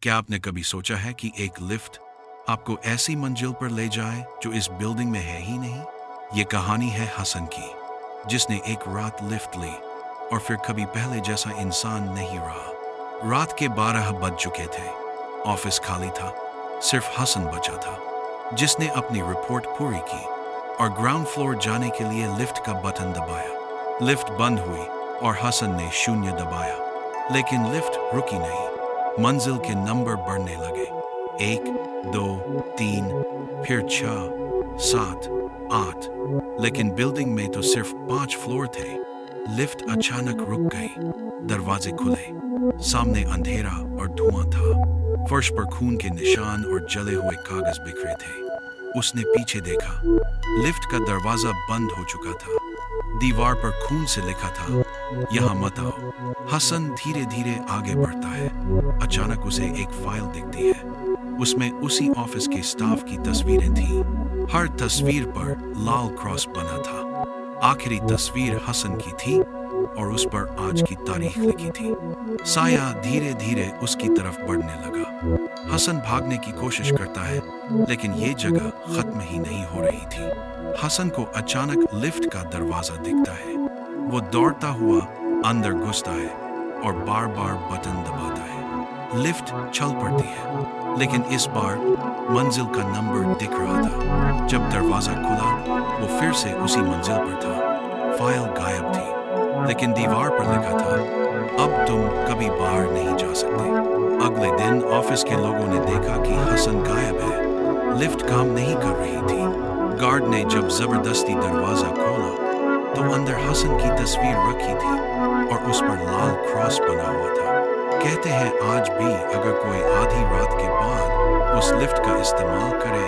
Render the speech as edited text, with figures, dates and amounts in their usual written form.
क्या आपने कभी सोचा है कि एक लिफ्ट आपको ऐसी मंजिल पर ले जाए जो इस बिल्डिंग में है ही नहीं? ये कहानी है हसन की, जिसने एक रात लिफ्ट ली और फिर कभी पहले जैसा इंसान नहीं रहा। रात के 12 बज चुके थे, ऑफिस खाली था, सिर्फ हसन बचा था, जिसने अपनी रिपोर्ट पूरी की और ग्राउंड फ्लोर जाने के लिए लिफ्ट का बटन दबाया। लिफ्ट बंद हुई और हसन ने 0 दबाया, लेकिन लिफ्ट रुकी नहीं। मंजिल के नंबर बढ़ने लगे, 1, 2, 3, फिर 6, 7, 8, लेकिन बिल्डिंग में तो सिर्फ 5 फ्लोर थे। लिफ्ट अचानक रुक गई, दरवाजे खुले, सामने अंधेरा और धुआं था। फर्श पर खून के निशान और जले हुए कागज बिखरे थे। उसने पीछे देखा, लिफ्ट का दरवाजा बंद हो चुका था। दीवार पर खून से लिखा था, यहाँ मत आओ। हसन धीरे धीरे आगे बढ़ता है। अचानक उसे एक फाइल दिखती है। उसमें उसी ऑफिस के स्टाफ की तस्वीरें थीं। हर तस्वीर पर लाल क्रॉस बना था। आखिरी तस्वीर हसन की थी और उस पर आज की तारीख लिखी थी। साया धीरे धीरे उसकी तरफ बढ़ने लगा। हसन भागने की कोशिश करता है, लेकिन ये जगह खत्म ही नहीं हो रही थी। हसन को अचानक लिफ्ट का दरवाजा दिखता है। वो दौड़ता हुआ अंदर घुसता है और बार बार बटन दबाता है। लिफ्ट चल पड़ती है, लेकिन इस बार मंजिल का नंबर दिख रहा था। जब दरवाजा खुला, वो फिर से उसी मंजिल पर था। फाइल गायब थी, लेकिन दीवार पर लिखा था, अब तुम कभी बाहर नहीं जा सकते। अगले दिन ऑफिस के लोगों ने देखा कि हसन गायब है। लिफ्ट काम नहीं कर रही थी। गार्ड ने जब जबरदस्ती दरवाजा खोला तो अंदर हसन की तस्वीर रखी थी और उस पर लाल क्रॉस बना हुआ था। कहते हैं आज भी अगर कोई आधी रात के बाद उस लिफ्ट का इस्तेमाल करे